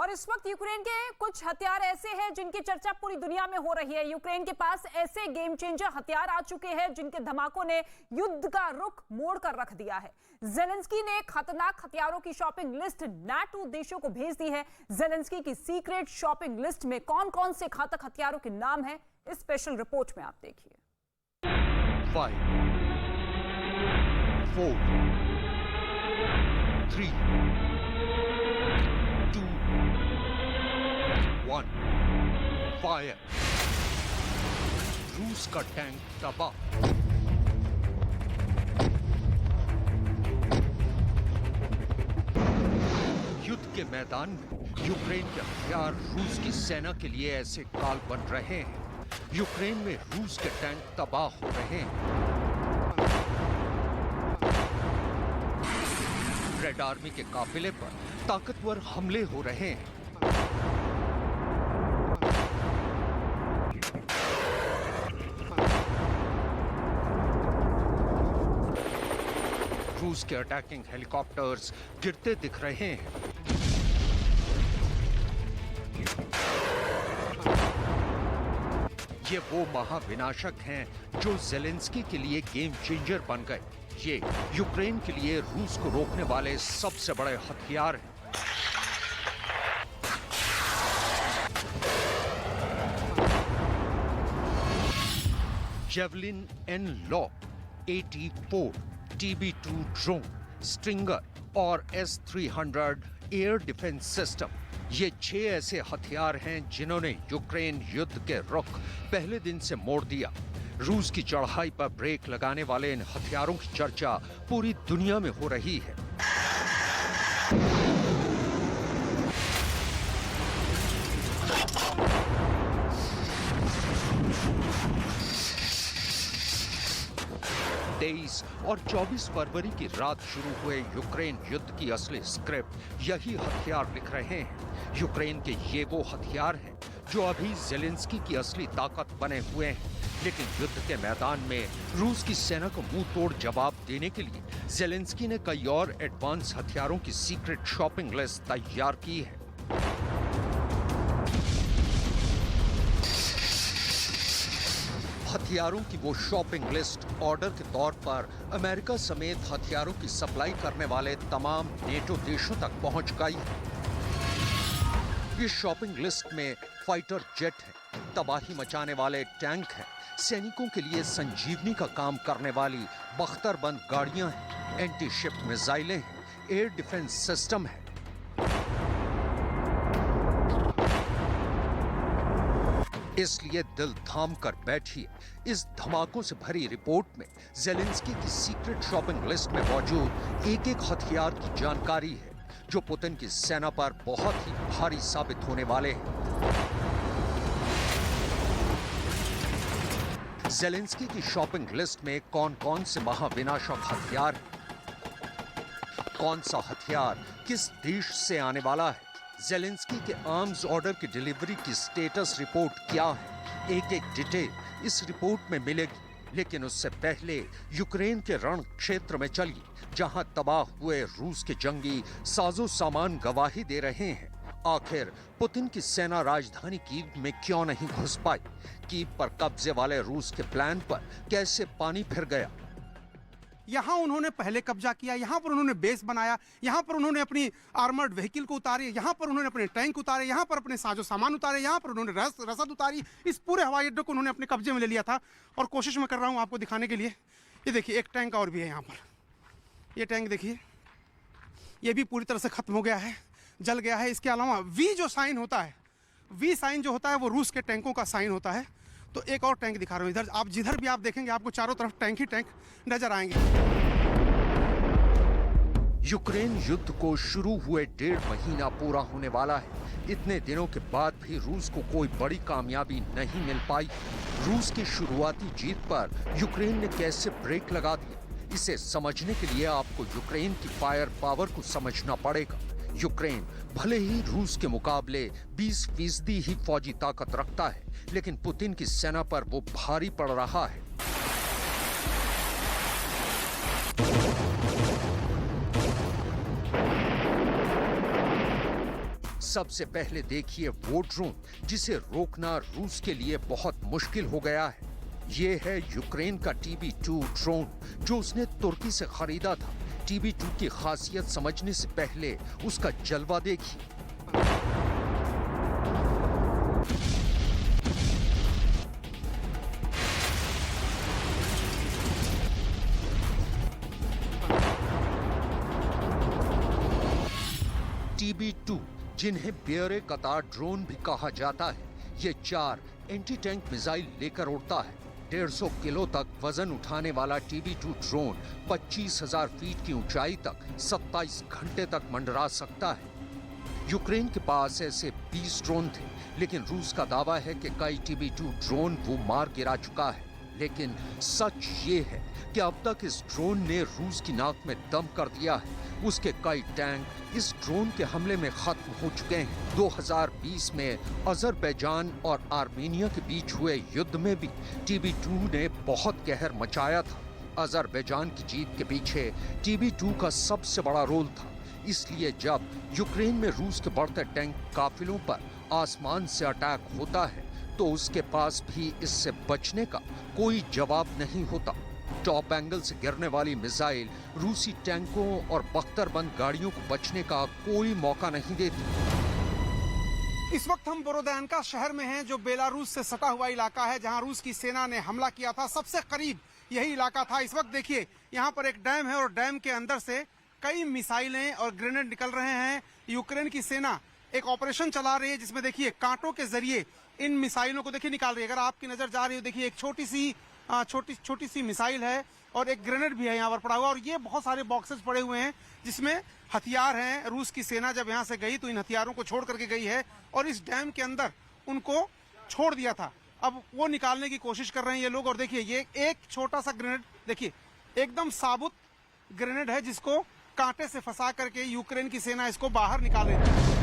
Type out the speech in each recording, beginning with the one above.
और इस वक्त यूक्रेन के कुछ हथियार ऐसे हैं जिनकी चर्चा पूरी दुनिया में हो रही है। यूक्रेन के पास ऐसे गेम चेंजर हथियार आ चुके हैं जिनके धमाकों ने युद्ध का रुख मोड़ कर रख दिया है। जेलेंस्की ने खतरनाक हथियारों की शॉपिंग लिस्ट नाटो देशों को भेज दी है। जेलेंस्की की सीक्रेट शॉपिंग लिस्ट में कौन कौन से घातक हथियारों के नाम है, इस स्पेशल रिपोर्ट में आप देखिए। 5 4 3 2 1 फायर। रूस का टैंक तबाह। युद्ध के मैदान में यूक्रेन के हथियार रूस की सेना के लिए ऐसे काल बन रहे हैं। यूक्रेन में रूस के टैंक तबाह हो रहे हैं। रेड आर्मी के काफिले पर ताकतवर हमले हो रहे हैं। रूस के अटैकिंग हेलीकॉप्टर्स गिरते दिख रहे हैं। ये वो महाविनाशक हैं जो जेलेंस्की के लिए गेम चेंजर बन गए। ये यूक्रेन के लिए रूस को रोकने वाले सबसे बड़े हथियार हैं। जेवलिन एनलॉक, 84, TB2 ड्रोन, स्ट्रिंगर और S-300 एयर डिफेंस सिस्टम, ये 6 ऐसे हथियार हैं जिन्होंने यूक्रेन युद्ध के रुख पहले दिन से मोड़ दिया। रूस की चढ़ाई पर ब्रेक लगाने वाले इन हथियारों की चर्चा पूरी दुनिया में हो रही है। तेईस और 24 फरवरी की रात शुरू हुए यूक्रेन युद्ध की असली स्क्रिप्ट यही हथियार लिख रहे हैं। यूक्रेन के ये वो हथियार हैं जो अभी जेलेंस्की की असली ताकत बने हुए हैं, लेकिन युद्ध के मैदान में रूस की सेना को मुंह तोड़ जवाब देने के लिए जेलेंस्की ने कई और एडवांस हथियारों की सीक्रेट शॉपिंग लिस्ट तैयार की है। हथियारों की वो शॉपिंग लिस्ट ऑर्डर के तौर पर अमेरिका समेत हथियारों की सप्लाई करने वाले तमाम नेटो देशों तक पहुंच गई है। इस शॉपिंग लिस्ट में फाइटर जेट है, तबाही मचाने वाले टैंक हैं, सैनिकों के लिए संजीवनी का काम करने वाली बख्तरबंद गाड़ियां हैं, एंटी शिप मिसाइलें हैं, एयर डिफेंस सिस्टम है। इसलिए दिल थाम कर बैठिए। इस धमाकों से भरी रिपोर्ट में जेलेंस्की की सीक्रेट शॉपिंग लिस्ट में मौजूद एक एक हथियार की जानकारी है जो पुतिन की सेना पर बहुत ही भारी साबित होने वाले हैं। जेलेंस्की की शॉपिंग लिस्ट में कौन-कौन से महाविनाशक हथियार हैं? कौन सा हथियार किस देश से आने वाला है? जेलेंस्की के आर्म्स ऑर्डर की डिलीवरी की स्टेटस रिपोर्ट क्या है? एक एक डिटेल इस रिपोर्ट में मिलेगी, लेकिन उससे पहले यूक्रेन के रण क्षेत्र में चलिए, जहां तबाह हुए रूस के जंगी साजो सामान गवाही दे रहे हैं। आखिर पुतिन की सेना राजधानी कीव में क्यों नहीं घुस पाई? कीव पर कब्जे वाले रूस के प्लान पर कैसे पानी फिर गया? यहाँ उन्होंने पहले कब्जा किया, यहाँ पर उन्होंने बेस बनाया, यहाँ पर उन्होंने अपनी आर्मर्ड व्हीकल को उतारे, यहाँ पर उन्होंने अपने टैंक उतारे, यहाँ पर अपने साजो सामान उतारे, यहाँ पर उन्होंने रसद उतारी। इस पूरे हवाई अड्डे को उन्होंने अपने कब्जे में ले लिया था। और कोशिश मैं कर रहा हूँ आपको दिखाने के लिए। ये देखिए, एक टैंक और भी है यहाँ पर। ये टैंक देखिए, ये भी पूरी तरह से खत्म हो गया है, जल गया है। इसके अलावा वी जो साइन होता है, वी साइन जो होता है वो रूस के टैंकों का साइन होता है। तो एक और टैंक दिखा रहा हूँ इधर। आप जिधर भी आप देखेंगे आपको चारों तरफ टैंक ही टैंक नजर आएंगे। यूक्रेन युद्ध को शुरू हुए 1.5 महीना पूरा होने वाला है। इतने दिनों के बाद भी रूस को कोई बड़ी कामयाबी नहीं मिल पाई। रूस की शुरुआती जीत पर यूक्रेन ने कैसे ब्रेक लगा दिया, इसे समझने के लिए आपको यूक्रेन की फायर पावर को समझना पड़ेगा। यूक्रेन भले ही रूस के मुकाबले 20% ही फौजी ताकत रखता है, लेकिन पुतिन की सेना पर वो भारी पड़ रहा है। सबसे पहले देखिए वो ड्रोन जिसे रोकना रूस के लिए बहुत मुश्किल हो गया है। ये है यूक्रेन का TB2 ड्रोन जो उसने तुर्की से खरीदा था। TB2 की खासियत समझने से पहले उसका जलवा देखिए। TB2 जिन्हें बेयर कतार ड्रोन भी कहा जाता है, ये 4 एंटी टैंक मिसाइल लेकर उड़ता है। 150 किलो तक वजन उठाने वाला TB2 ड्रोन 25,000 फीट की ऊंचाई तक 27 घंटे तक मंडरा सकता है। यूक्रेन के पास ऐसे 20 ड्रोन थे, लेकिन रूस का दावा है कि कई TB2 ड्रोन वो मार गिरा चुका है। लेकिन सच ये है कि अब तक इस ड्रोन ने रूस की नाक में दम कर दिया है। उसके कई टैंक इस ड्रोन के हमले में खत्म हो चुके हैं। 2020 में अजरबैजान और आर्मेनिया के बीच हुए युद्ध में भी TB2 ने बहुत कहर मचाया था। अजरबैजान की जीत के पीछे TB2 का सबसे बड़ा रोल था। इसलिए जब यूक्रेन में रूस के बढ़ते टैंक काफिलों पर आसमान से अटैक होता है तो उसके पास भी इससे बचने का कोई जवाब नहीं होता। टॉप एंगल से गिरने वाली मिसाइल रूसी टैंकों और बख्तरबंद गाड़ियों को बचने का कोई मौका नहीं देती। इस वक्त हम बोरोदयानका शहर में हैं, जो बेलारूस से सटा हुआ इलाका है, जहां रूस की सेना ने हमला किया था। सबसे करीब यही इलाका था। इस वक्त देखिए यहाँ पर एक डैम है और डैम के अंदर से कई मिसाइलें और ग्रेनेड निकल रहे हैं। यूक्रेन की सेना एक ऑपरेशन चला रही है जिसमें देखिए कांटों के जरिए इन मिसाइलों को देखिए निकाल रही है। अगर आपकी नजर जा रही हो, देखिए एक छोटी सी मिसाइल है और एक ग्रेनेड भी है यहाँ पर पड़ा हुआ, और ये बहुत सारे बॉक्सेस पड़े हुए हैं जिसमें हथियार हैं। रूस की सेना जब यहाँ से गई तो इन हथियारों को छोड़ करके गई है और इस डैम के अंदर उनको छोड़ दिया था। अब वो निकालने की कोशिश कर रहे हैं ये लोग। और देखिए ये एक छोटा सा ग्रेनेड, देखिए एकदम साबुत ग्रेनेड है जिसको कांटे से फंसा करके यूक्रेन की सेना इसको बाहर निकाल रही थी।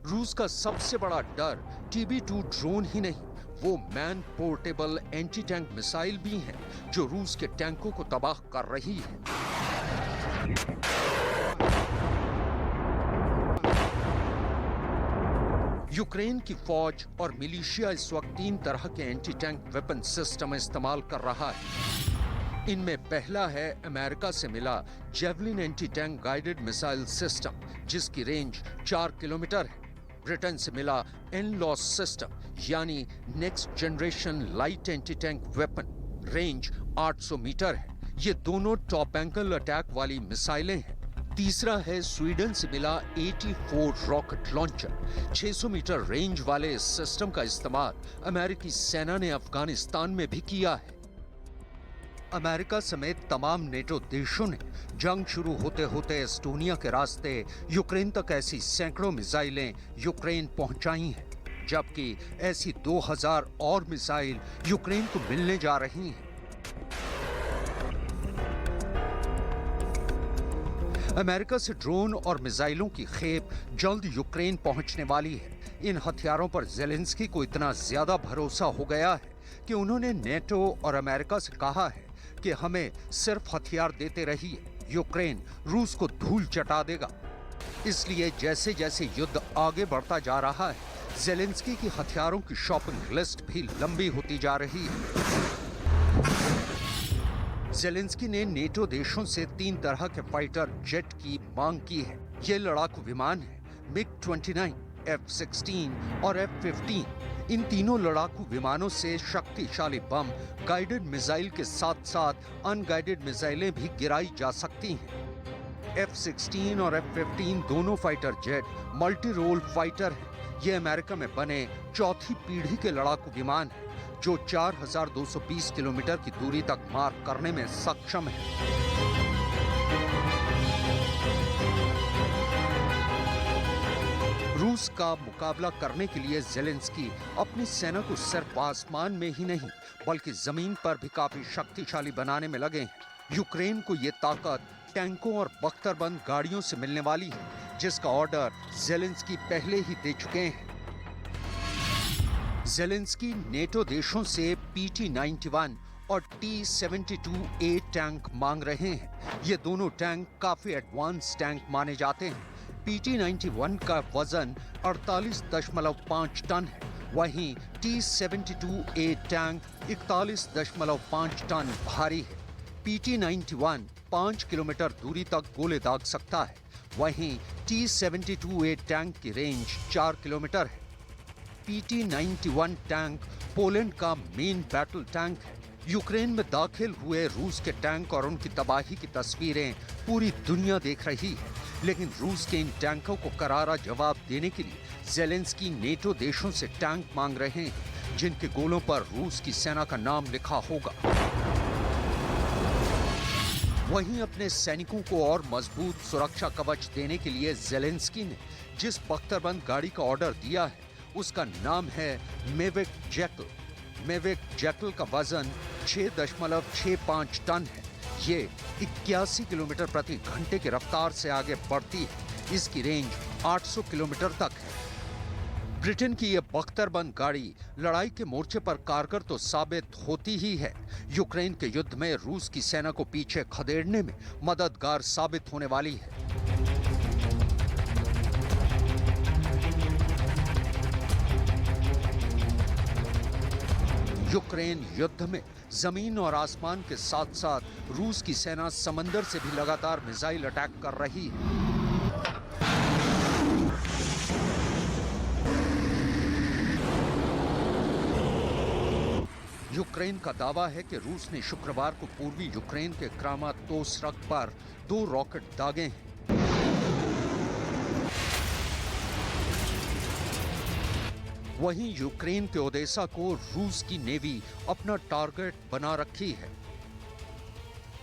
रूस का सबसे बड़ा डर TB2 ड्रोन ही नहीं, वो man portable anti tank missile भी हैं जो रूस के टैंकों को तबाह कर रही है। यूक्रेन की फौज और मिलिशिया इस वक्त 3 तरह के एंटी टैंक वेपन सिस्टम इस्तेमाल कर रहा है। इनमें पहला है अमेरिका से मिला javelin anti tank guided missile system जिसकी रेंज 4 किलोमीटर है। ब्रिटेन से मिला एनलॉस सिस्टम यानी next generation light anti tank weapon, range 800 metre है। ये दोनों टॉप एंगल अटैक वाली मिसाइलें हैं। तीसरा है स्वीडन से मिला 84 रॉकेट लॉन्चर। 600 मीटर रेंज वाले इस सिस्टम का इस्तेमाल अमेरिकी सेना ने अफगानिस्तान में भी किया है। अमेरिका समेत तमाम नेटो देशों ने जंग शुरू होते होते एस्टोनिया के रास्ते यूक्रेन तक ऐसी सैकड़ों मिसाइलें यूक्रेन पहुंचाई हैं, जबकि ऐसी 2000 और मिसाइल यूक्रेन को मिलने जा रही हैं। अमेरिका से ड्रोन और मिसाइलों की खेप जल्द यूक्रेन पहुंचने वाली है। इन हथियारों पर जेलेंस्की को इतना ज्यादा भरोसा हो गया है कि उन्होंने नेटो और अमेरिका से कहा है कि हमें सिर्फ हथियार देते रहिए, यूक्रेन रूस को धूल चटा देगा। इसलिए जैसे जैसे युद्ध आगे बढ़ता जा रहा है, जेलेंस्की की हथियारों की शॉपिंग लिस्ट भी लंबी होती जा रही है। जेलेंस्की ने नेटो देशों से 3 तरह के फाइटर जेट की मांग की है। ये लड़ाकू विमान है MiG-29, F-16 और F-15। इन तीनों लड़ाकू विमानों से शक्तिशाली बम, गाइडेड मिसाइल के साथ साथ अनगाइडेड मिसाइलें भी गिराई जा सकती हैं। F-16 और F-15 दोनों fighter jet multi role fighter हैं। ये अमेरिका में बने 4थी पीढ़ी के लड़ाकू विमान हैं जो 4220 किलोमीटर की दूरी तक मार करने में सक्षम है। रूस का मुकाबला करने के लिए जेलेंस्की अपनी सेना को सिर्फ आसमान में ही नहीं बल्कि जमीन पर भी काफी शक्तिशाली बनाने में लगे हैं। यूक्रेन को ये ताकत टैंकों और बख्तरबंद गाड़ियों से मिलने वाली है, जिसका ऑर्डर जेलेंस्की पहले ही दे चुके हैं। जेलेंस्की नेटो देशों से PT-91 और T-72A टैंक मांग रहे हैं। ये दोनों टैंक काफी एडवांस टैंक माने जाते हैं। PT-91 का वजन 48.5 टन है, वहीं T-72A टैंक 41.5 टन भारी है। PT-91 5 किलोमीटर दूरी तक गोले दाग सकता है, वहीं T-72A टैंक की रेंज 4 किलोमीटर है। PT-91 टैंक पोलैंड का मेन बैटल टैंक है। यूक्रेन में दाखिल हुए रूस के टैंक और उनकी तबाही की तस्वीरें पूरी दुनिया देख रही है, लेकिन रूस के इन टैंकों को करारा जवाब देने के लिए ज़ेलेंस्की नेटो देशों से टैंक मांग रहे हैं, जिनके गोलों पर रूस की सेना का नाम लिखा होगा। वहीं अपने सैनिकों को और मजबूत सुरक्षा कवच देने के लिए ज़ेलेंस्की ने जिस बख्तरबंद गाड़ी का ऑर्डर दिया है, उसका नाम है मेविक जैकल। मेविक जैकल का वजन 6.65 टन है। ये 81 किलोमीटर प्रति घंटे की रफ्तार से आगे बढ़ती है। इसकी रेंज 800 किलोमीटर तक है। ब्रिटेन की यह बख्तरबंद गाड़ी लड़ाई के मोर्चे पर कारगर तो साबित होती ही है, यूक्रेन के युद्ध में रूस की सेना को पीछे खदेड़ने में मददगार साबित होने वाली है। यूक्रेन युद्ध में जमीन और आसमान के साथ साथ रूस की सेना समंदर से भी लगातार मिसाइल अटैक कर रही है। यूक्रेन का दावा है कि रूस ने शुक्रवार को पूर्वी यूक्रेन के क्रामातोर्स्क पर 2 रॉकेट दागे हैं। वहीं यूक्रेन के ओडेसा को रूस की नेवी अपना टारगेट बना रखी है।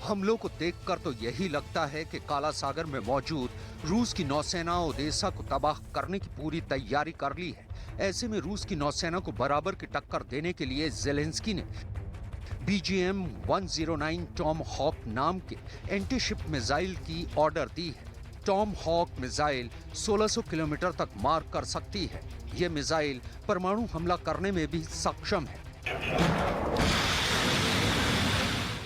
हमलों को देखकर तो यही लगता है कि काला सागर में मौजूद रूस की नौसेना ओडेसा को तबाह करने की पूरी तैयारी कर ली है। ऐसे में रूस की नौसेना को बराबर की टक्कर देने के लिए ज़ेलेंस्की ने BGM-109 टॉम हॉक नाम के एंटी शिप मिसाइल की ऑर्डर दी है। टॉम हॉक मिसाइल 1600 किलोमीटर तक मार कर सकती है। ये मिसाइल परमाणु हमला करने में भी सक्षम है।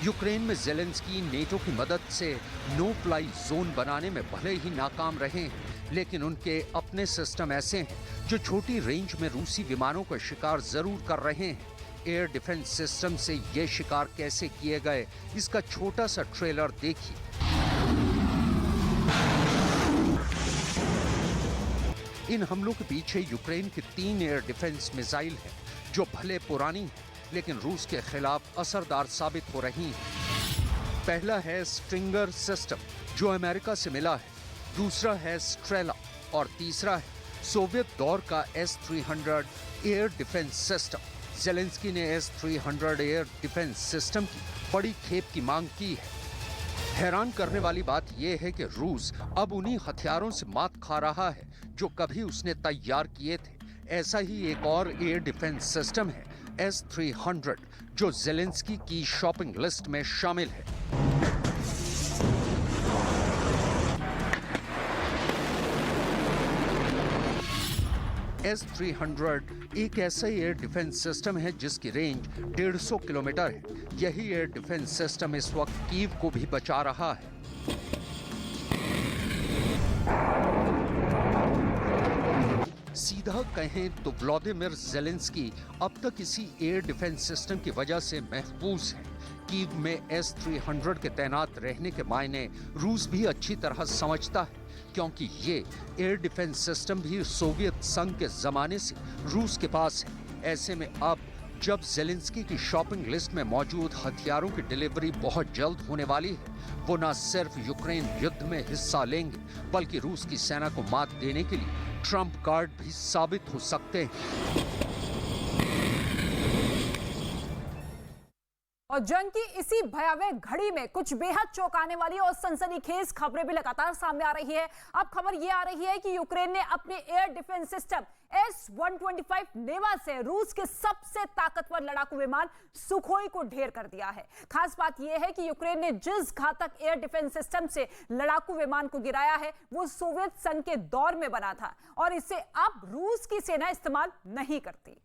यूक्रेन में ज़ेलेंस्की नेटो की मदद से नो फ्लाई जोन बनाने में भले ही नाकाम रहे हैं, लेकिन उनके अपने सिस्टम ऐसे हैं जो छोटी रेंज में रूसी विमानों का शिकार जरूर कर रहे हैं। एयर डिफेंस सिस्टम से ये शिकार कैसे किए गए, इसका छोटा सा ट्रेलर देखिए। इन हमलों के पीछे यूक्रेन की 3 एयर डिफेंस मिसाइल हैं, जो भले पुरानी हैं, लेकिन रूस के खिलाफ असरदार साबित हो रही हैं। पहला है स्ट्रिंगर सिस्टम, जो अमेरिका से मिला है। दूसरा है स्ट्रेला और तीसरा है सोवियत दौर का S-300 air defence system. Zelensky ने S-300 एयर डिफेंस सिस्टम की बड़ी खेप की मांग की है। हैरान करने वाली बात यह है कि रूस अब उन्हीं हथियारों से मात खा रहा है जो कभी उसने तैयार किए थे। ऐसा ही एक और एयर डिफेंस सिस्टम है S-300, जो ज़ेलेंस्की की शॉपिंग लिस्ट में शामिल है। S-300 एक ऐसा एयर डिफेंस सिस्टम है जिसकी रेंज 150 किलोमीटर है। यही एयर डिफेंस सिस्टम इस वक्त कीव को भी बचा रहा है। सीधा कहें तो व्लादिमीर ज़ेलेंस्की अब तक इसी एयर डिफेंस सिस्टम की वजह से महफूज है। कीव में S-300 के तैनात रहने के मायने रूस भी अच्छी तरह समझता है, क्योंकि ये एयर डिफेंस सिस्टम भी सोवियत संघ के जमाने से रूस के पास है। ऐसे में अब जब ज़ेलेंस्की की शॉपिंग लिस्ट में मौजूद हथियारों की डिलीवरी बहुत जल्द होने वाली है, वो न सिर्फ यूक्रेन युद्ध में हिस्सा लेंगे, बल्कि रूस की सेना को मात देने के लिए ट्रम्प कार्ड भी साबित हो सकते हैं। और जंग की इसी भयावह घड़ी में कुछ बेहद चौंकाने वाली और सनसनीखेज खबरें भी लगातार सामने आ रही है। अब खबर यह आ रही है कि यूक्रेन ने अपने एयर डिफेंस सिस्टम S-125 नेवा से रूस के सबसे ताकतवर लड़ाकू विमान सुखोई को ढेर कर दिया है। खास बात यह है कि यूक्रेन ने जिस घातक एयर डिफेंस सिस्टम से लड़ाकू विमान को गिराया है, वो सोवियत संघ के दौर में बना था और इसे अब रूस की सेना इस्तेमाल नहीं करती।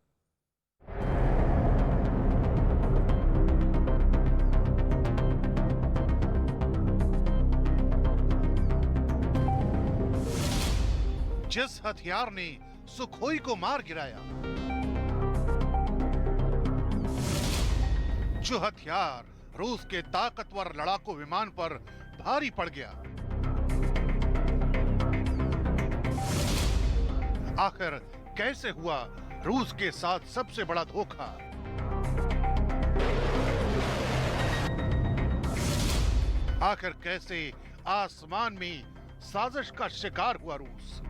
जिस हथियार ने सुखोई को मार गिराया, जो हथियार रूस के ताकतवर लड़ाकू विमान पर भारी पड़ गया, आखिर कैसे हुआ रूस के साथ सबसे बड़ा धोखा? आखिर कैसे आसमान में साजिश का शिकार हुआ रूस?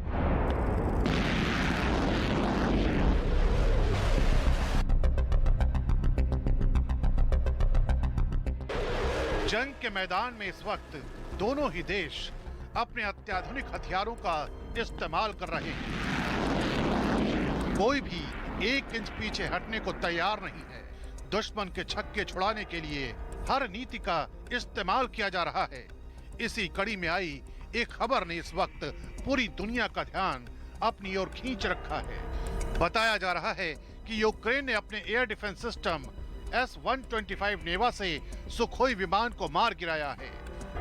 जंग के मैदान में इस वक्त दोनों ही देश अपने अत्याधुनिक हथियारों का इस्तेमाल कर रहे हैं। कोई भी 1 इंच पीछे हटने को तैयार नहीं है। दुश्मन के छक्के छुड़ाने के लिए हर नीति का इस्तेमाल किया जा रहा है। इसी कड़ी में आई एक खबर ने इस वक्त पूरी दुनिया का ध्यान अपनी ओर खींच रखा है। बताया जा रहा है कि यूक्रेन ने अपने एयर डिफेंस सिस्टम S-125 नेवा से सुखोई विमान को मार गिराया है।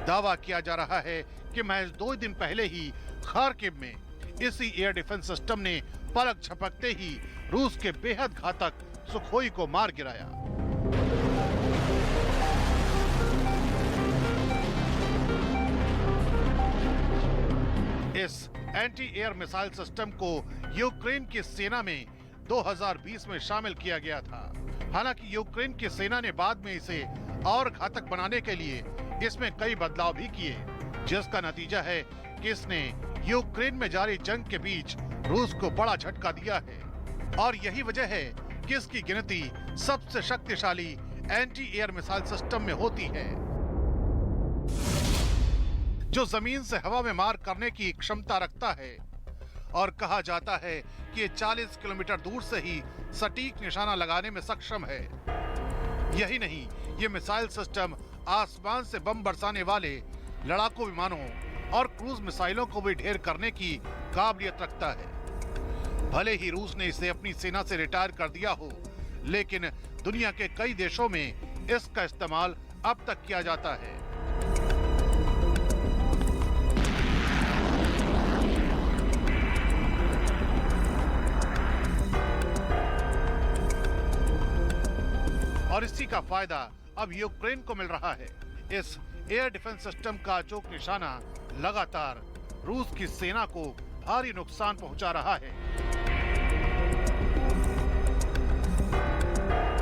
दावा किया जा रहा है कि महज 2 दिन पहले ही खार्किव में इसी एयर डिफेंस सिस्टम ने पलक झपकते ही रूस के बेहद घातक सुखोई को मार गिराया। इस एंटी एयर मिसाइल सिस्टम को यूक्रेन की सेना में 2020 में शामिल किया गया था। हालांकि यूक्रेन की सेना ने बाद में इसे और घातक बनाने के लिए इसमें कई बदलाव भी किए, जिसका नतीजा है कि इसने यूक्रेन में जारी जंग के बीच रूस को बड़ा झटका दिया है। और यही वजह है कि इसकी गिनती सबसे शक्तिशाली एंटी एयर मिसाइल सिस्टम में होती है, जो जमीन से हवा में मार करने की क्षमता रखता है। और कहा जाता है कि ये 40 किलोमीटर दूर से ही सटीक निशाना लगाने में सक्षम है। यही नहीं, ये मिसाइल सिस्टम आसमान से बम बरसाने वाले लड़ाकू विमानों और क्रूज मिसाइलों को भी ढेर करने की काबिलियत रखता है। भले ही रूस ने इसे अपनी सेना से रिटायर कर दिया हो, लेकिन दुनिया के कई देशों में इसका इस्तेमाल अब तक किया जाता है। और इसी का फायदा अब यूक्रेन को मिल रहा है। इस एयर डिफेंस सिस्टम का अचूक निशाना लगातार रूस की सेना को भारी नुकसान पहुंचा रहा है।